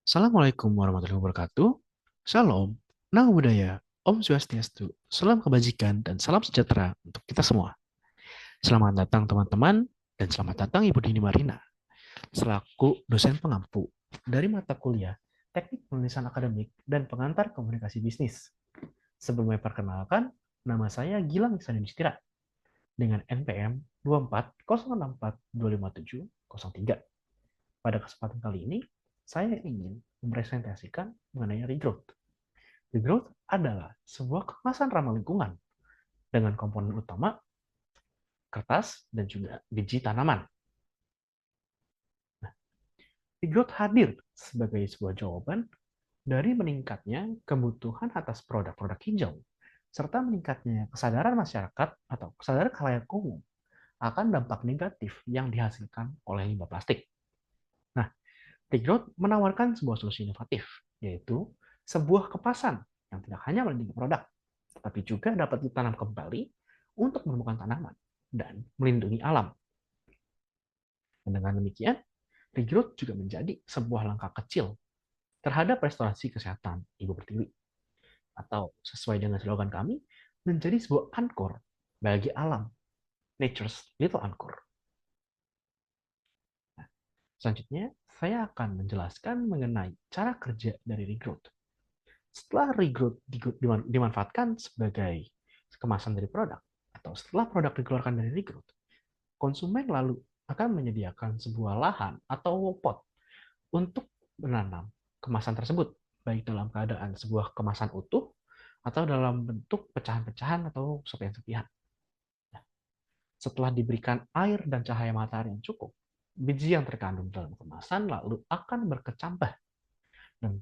Assalamualaikum warahmatullahi wabarakatuh. Shalom, Namo Buddhaya, Om Swastiastu, Salam Kebajikan, dan salam sejahtera untuk kita semua. Selamat datang teman-teman, dan selamat datang Ibu Dini Marina, selaku dosen pengampu dari mata kuliah Teknik Penulisan Akademik dan Pengantar Komunikasi Bisnis. Sebelumnya perkenalkan, nama saya Gilang Ihsan Yudhistira dengan NPM 24064257003. Pada kesempatan kali ini, saya ingin mempresentasikan mengenai regrowth. Regrowth adalah sebuah kemasan ramah lingkungan dengan komponen utama kertas dan juga biji tanaman. Nah, regrowth hadir sebagai sebuah jawaban dari meningkatnya kebutuhan atas produk-produk hijau, serta meningkatnya kesadaran masyarakat atau kesadaran khalayak umum akan dampak negatif yang dihasilkan oleh limbah plastik. Nah, regrowth menawarkan sebuah solusi inovatif, yaitu sebuah kepasan yang tidak hanya melindungi produk, tapi juga dapat ditanam kembali untuk menemukan tanaman dan melindungi alam. Dan dengan demikian, regrowth juga menjadi sebuah langkah kecil terhadap restorasi kesehatan Ibu Pertiwi. Atau sesuai dengan slogan kami, menjadi sebuah angkor bagi alam, nature's little anchor. Nah, selanjutnya, saya akan menjelaskan mengenai cara kerja dari regrowth. Setelah regrowth dimanfaatkan sebagai kemasan dari produk, atau setelah produk dikeluarkan dari regrowth, konsumen lalu akan menyediakan sebuah lahan atau pot untuk menanam kemasan tersebut, baik dalam keadaan sebuah kemasan utuh atau dalam bentuk pecahan-pecahan atau serpihan-serpihan. Nah, setelah diberikan air dan cahaya matahari yang cukup, biji yang terkandung dalam kemasan lalu akan berkecambah dan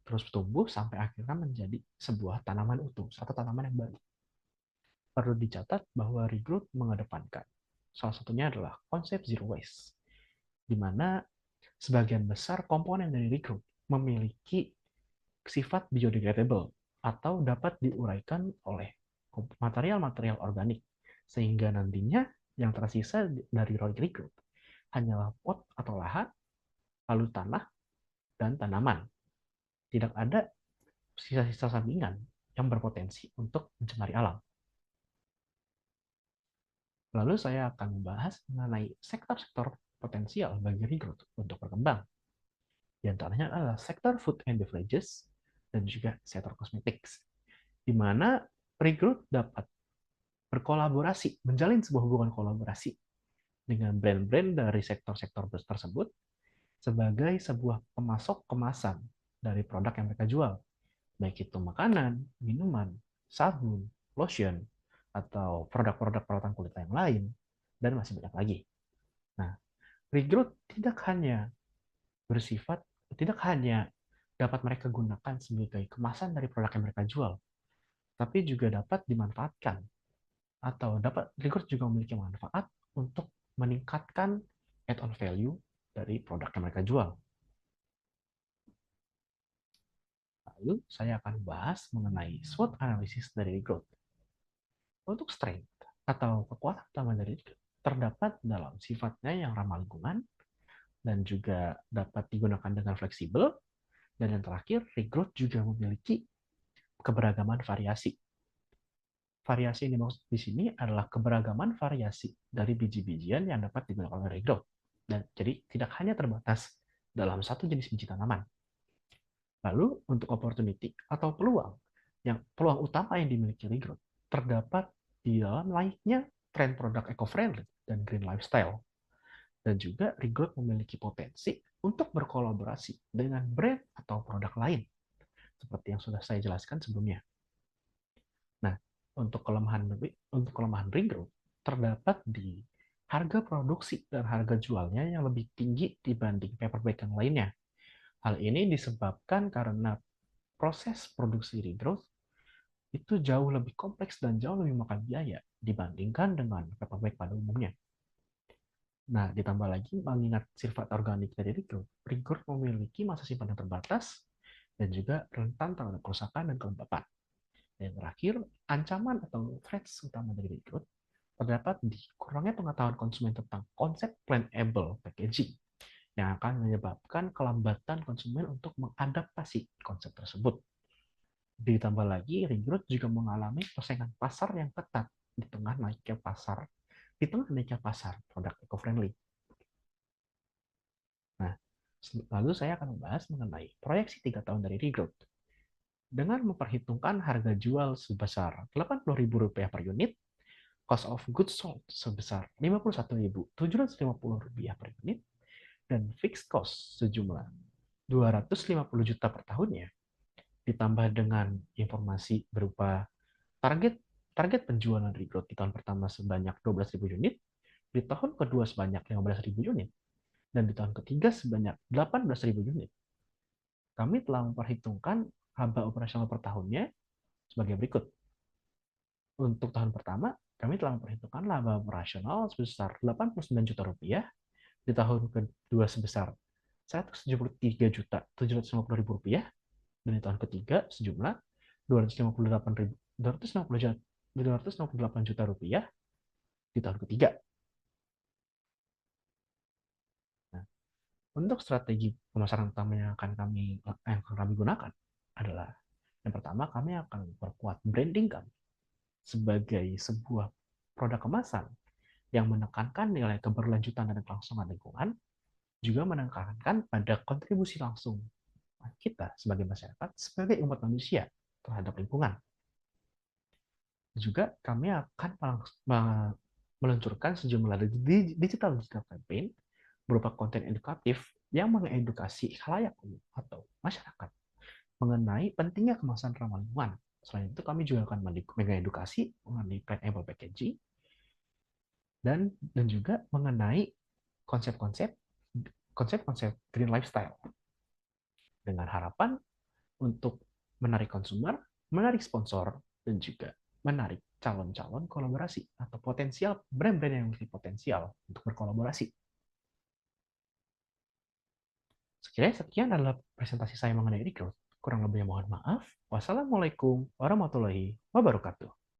terus tumbuh sampai akhirnya menjadi sebuah tanaman utuh atau tanaman yang baru. Perlu dicatat bahwa regrowth mengedepankan salah satunya adalah konsep zero waste, di mana sebagian besar komponen dari regrowth memiliki sifat biodegradable atau dapat diuraikan oleh material-material organik, sehingga nantinya yang tersisa dari regrowth hanyalah pot atau lahan, lalu tanah, dan tanaman. Tidak ada sisa-sisa sampingan yang berpotensi untuk mencemari alam. Lalu saya akan membahas mengenai sektor-sektor potensial bagi regrowth untuk berkembang. Di antaranya adalah sektor food and beverages dan juga sektor cosmetics, di mana regrowth dapat berkolaborasi, menjalin sebuah hubungan kolaborasi dengan brand-brand dari sektor-sektor tersebut sebagai sebuah pemasok kemasan dari produk yang mereka jual, baik itu makanan, minuman, sabun, lotion, atau produk-produk perawatan kulit yang lain, dan masih banyak lagi. Nah, regrowth tidak hanya dapat mereka gunakan sebagai kemasan dari produk yang mereka jual, tapi juga dapat dimanfaatkan atau regrowth juga memiliki manfaat untuk meningkatkan add-on value dari produk yang mereka jual. Lalu saya akan bahas mengenai SWOT analisis dari regrowth. Untuk strength atau kekuatan utama dari regrowth terdapat dalam sifatnya yang ramah lingkungan dan juga dapat digunakan dengan fleksibel. Dan yang terakhir, regrowth juga memiliki keberagaman variasi. Variasi yang dimaksud di sini adalah keberagaman variasi dari biji-bijian yang dapat digunakan oleh regrowth. Dan jadi tidak hanya terbatas dalam satu jenis biji tanaman. Lalu untuk opportunity atau peluang utama yang dimiliki regrowth terdapat di dalam naiknya tren produk eco-friendly dan green lifestyle. Dan juga regrowth memiliki potensi untuk berkolaborasi dengan brand atau produk lain, seperti yang sudah saya jelaskan sebelumnya. Nah, untuk kelemahan regrowth terdapat di harga produksi dan harga jualnya yang lebih tinggi dibanding paper bag yang lainnya. Hal ini disebabkan karena proses produksi regrowth itu jauh lebih kompleks dan jauh lebih makan biaya dibandingkan dengan paper bag pada umumnya. Nah, ditambah lagi mengingat sifat organik dari regrowth, regrowth memiliki masa simpan yang terbatas dan juga rentan terhadap kerusakan dan kelembapan. Dan terakhir, ancaman atau threats utama dari regrowth terdapat di kurangnya pengetahuan konsumen tentang konsep plannable packaging, yang akan menyebabkan kelambatan konsumen untuk mengadaptasi konsep tersebut. Ditambah lagi, regrowth juga mengalami persaingan pasar yang ketat di tengah naiknya pasar produk eco-friendly. Nah, lalu saya akan membahas mengenai proyeksi 3 tahun dari regrowth. Dengan memperhitungkan harga jual sebesar Rp80.000 per unit, cost of goods sold sebesar Rp51.750 per unit, dan fixed cost sejumlah 250 juta per tahunnya, ditambah dengan informasi berupa target target penjualan regrowth di tahun pertama sebanyak 12.000 unit, di tahun kedua sebanyak 15.000 unit, dan di tahun ketiga sebanyak 18.000 unit. Kami telah memperhitungkan laba operasional per tahunnya sebagai berikut. Untuk tahun pertama, kami telah memperhitungkan laba operasional sebesar Rp89 juta, di tahun kedua sebesar Rp173.750.000, dan di tahun ketiga sejumlah Rp258 juta di tahun ketiga. Nah, untuk strategi pemasaran utama yang akan kami gunakan adalah yang pertama, kami akan memperkuat branding kami sebagai sebuah produk kemasan yang menekankan nilai keberlanjutan dan kelangsungan lingkungan, juga menekankan pada kontribusi langsung kita sebagai masyarakat, sebagai umat manusia terhadap lingkungan. Juga kami akan meluncurkan sejumlah digital campaign berupa konten edukatif yang mengedukasi khalayak umum atau masyarakat mengenai pentingnya kemasan ramah lingkungan. Selain itu, kami juga akan mengedukasi mengenai planet packaging dan juga mengenai konsep-konsep green lifestyle dengan harapan untuk menarik konsumer, menarik sponsor, dan juga menarik calon-calon kolaborasi atau potensial brand-brand yang memiliki potensial untuk berkolaborasi. Sekian adalah presentasi saya mengenai regrowth. Kurang lebihnya mohon maaf. Wassalamualaikum warahmatullahi wabarakatuh.